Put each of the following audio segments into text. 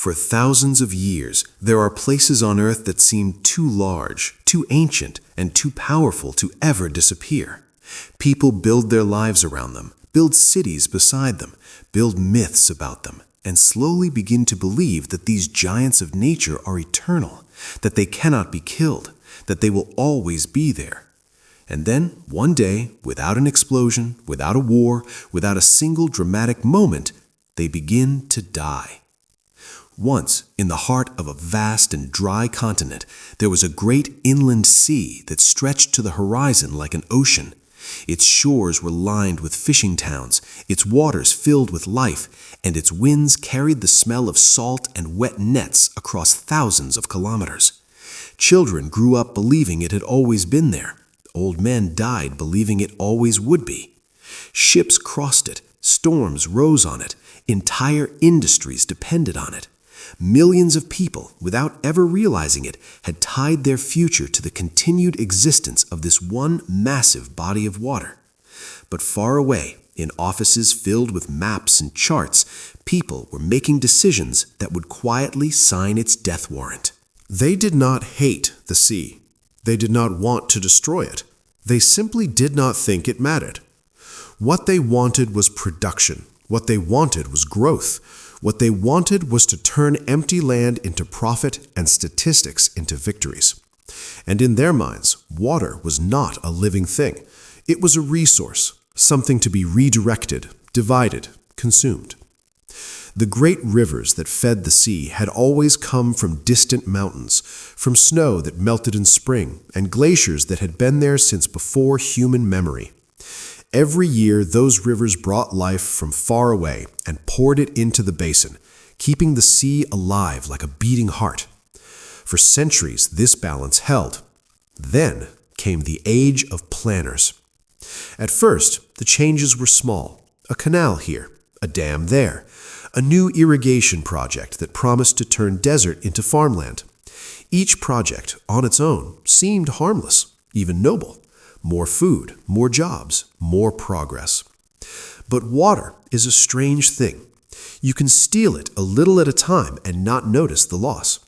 For thousands of years, there are places on Earth that seem too large, too ancient, and too powerful to ever disappear. People build their lives around them, build cities beside them, build myths about them, and slowly begin to believe that these giants of nature are eternal, that they cannot be killed, that they will always be there. And then, one day, without an explosion, without a war, without a single dramatic moment, they begin to die. Once, in the heart of a vast and dry continent, there was a great inland sea that stretched to the horizon like an ocean. Its shores were lined with fishing towns, its waters filled with life, and its winds carried the smell of salt and wet nets across thousands of kilometers. Children grew up believing it had always been there. Old men died believing it always would be. Ships crossed it, storms rose on it, entire industries depended on it. Millions of people, without ever realizing it, had tied their future to the continued existence of this one massive body of water. But far away, in offices filled with maps and charts, people were making decisions that would quietly sign its death warrant. They did not hate the sea. They did not want to destroy it. They simply did not think it mattered. What they wanted was production. What they wanted was growth. What they wanted was to turn empty land into profit and statistics into victories. And in their minds, water was not a living thing. It was a resource, something to be redirected, divided, consumed. The great rivers that fed the sea had always come from distant mountains, from snow that melted in spring, and glaciers that had been there since before human memory. Every year, those rivers brought life from far away and poured it into the basin, keeping the sea alive like a beating heart. For centuries, this balance held. Then came the age of planners. At first, the changes were small. A canal here, a dam there, a new irrigation project that promised to turn desert into farmland. Each project, on its own, seemed harmless, even noble. More food, more jobs, more progress. But water is a strange thing. You can steal it a little at a time and not notice the loss.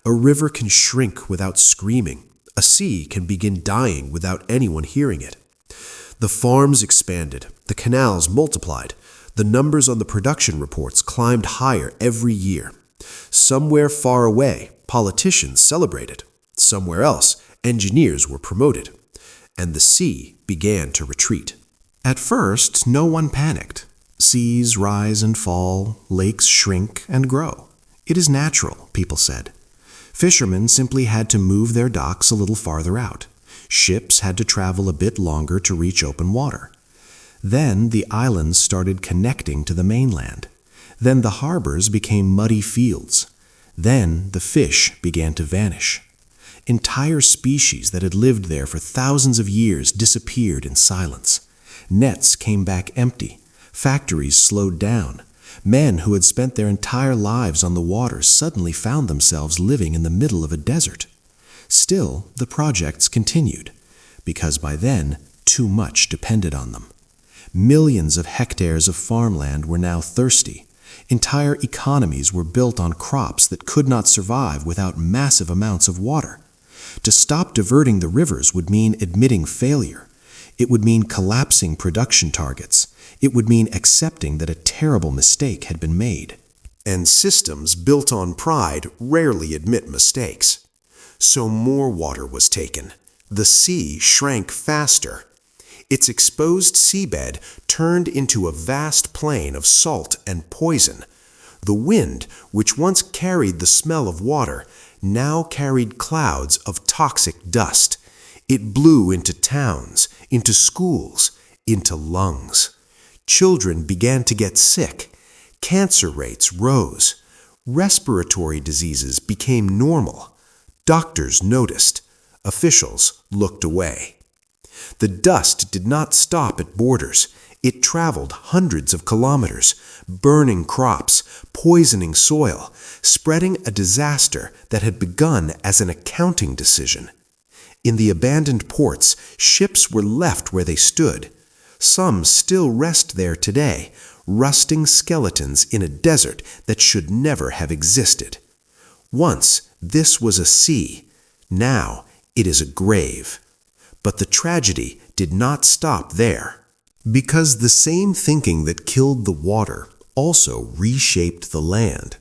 A river can shrink without screaming. A sea can begin dying without anyone hearing it. The farms expanded. The canals multiplied. The numbers on the production reports climbed higher every year. Somewhere far away, politicians celebrated. Somewhere else, engineers were promoted. And the sea began to retreat. At first, no one panicked. Seas rise and fall, lakes shrink and grow. It is natural, people said. Fishermen simply had to move their docks a little farther out. Ships had to travel a bit longer to reach open water. Then the islands started connecting to the mainland. Then the harbors became muddy fields. Then the fish began to vanish. Entire species that had lived there for thousands of years disappeared in silence. Nets came back empty. Factories slowed down. Men who had spent their entire lives on the water suddenly found themselves living in the middle of a desert. Still, the projects continued, because by then, too much depended on them. Millions of hectares of farmland were now thirsty. Entire economies were built on crops that could not survive without massive amounts of water. To stop diverting the rivers would mean admitting failure. It would mean collapsing production targets. It would mean accepting that a terrible mistake had been made. And systems built on pride rarely admit mistakes. So more water was taken. The sea shrank faster. Its exposed seabed turned into a vast plain of salt and poison. The wind, which once carried the smell of water, now carried clouds of toxic dust. It blew into towns, into schools, into lungs. Children began to get sick. Cancer rates rose. Respiratory diseases became normal. Doctors noticed. Officials looked away. The dust did not stop at borders. It traveled hundreds of kilometers, burning crops, poisoning soil, spreading a disaster that had begun as an accounting decision. In the abandoned ports, ships were left where they stood. Some still rest there today, rusting skeletons in a desert that should never have existed. Once this was a sea, now it is a grave. But the tragedy did not stop there, because the same thinking that killed the water also reshaped the land.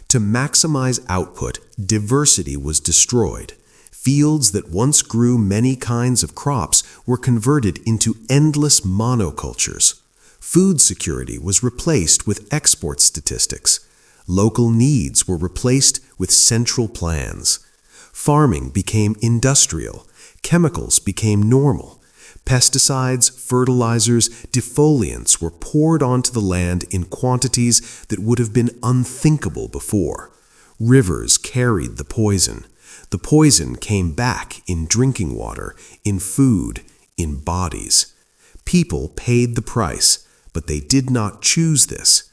To maximize output, diversity was destroyed. Fields that once grew many kinds of crops were converted into endless monocultures. Food security was replaced with export statistics. Local needs were replaced with central plans. Farming became industrial. Chemicals became normal. Pesticides, fertilizers, defoliants were poured onto the land in quantities that would have been unthinkable before. Rivers carried the poison. The poison came back in drinking water, in food, in bodies. People paid the price, but they did not choose this.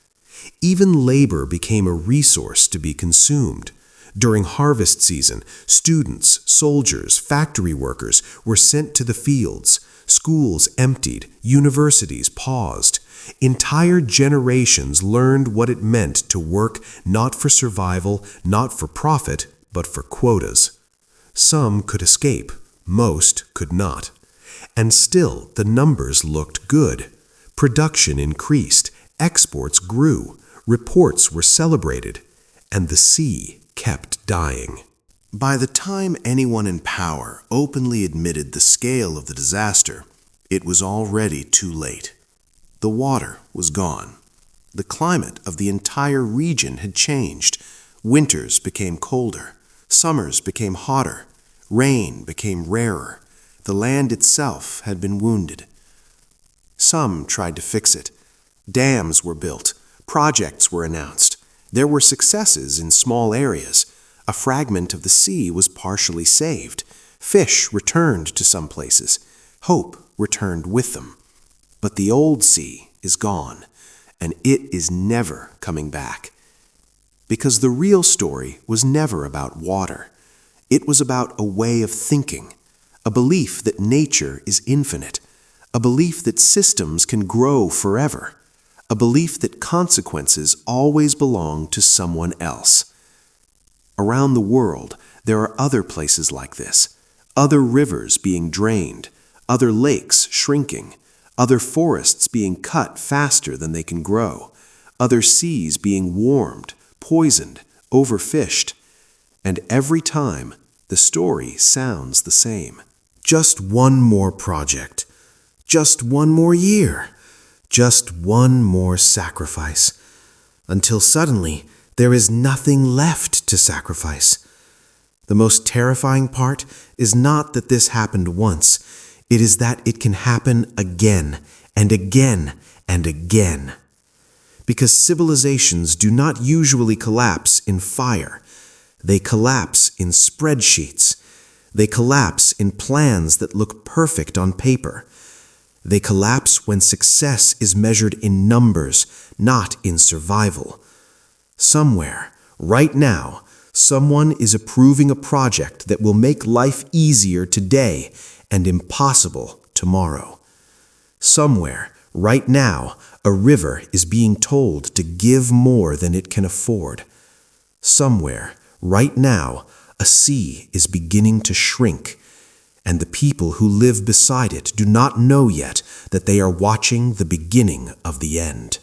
Even labor became a resource to be consumed. During harvest season, students, soldiers, factory workers were sent to the fields. Schools emptied, universities paused. Entire generations learned what it meant to work not for survival, not for profit, but for quotas. Some could escape, most could not. And still the numbers looked good. Production increased, exports grew, reports were celebrated, and the sea kept dying. By the time anyone in power openly admitted the scale of the disaster, it was already too late. The water was gone. The climate of the entire region had changed. Winters became colder. Summers became hotter. Rain became rarer. The land itself had been wounded. Some tried to fix it. Dams were built. Projects were announced. There were successes in small areas. A fragment of the sea was partially saved. Fish returned to some places. Hope returned with them. But the old sea is gone, and it is never coming back. Because the real story was never about water. It was about a way of thinking, a belief that nature is infinite, a belief that systems can grow forever, a belief that consequences always belong to someone else. Around the world, there are other places like this, other rivers being drained, other lakes shrinking, other forests being cut faster than they can grow, other seas being warmed, poisoned, overfished. And every time, the story sounds the same. Just one more project. Just one more year. Just one more sacrifice. Until suddenly, there is nothing left to sacrifice. The most terrifying part is not that this happened once. It is that it can happen again and again and again. Because civilizations do not usually collapse in fire. They collapse in spreadsheets. They collapse in plans that look perfect on paper. They collapse when success is measured in numbers, not in survival. Somewhere, right now, someone is approving a project that will make life easier today and impossible tomorrow. Somewhere, right now, a river is being told to give more than it can afford. Somewhere, right now, a sea is beginning to shrink, and the people who live beside it do not know yet that they are watching the beginning of the end.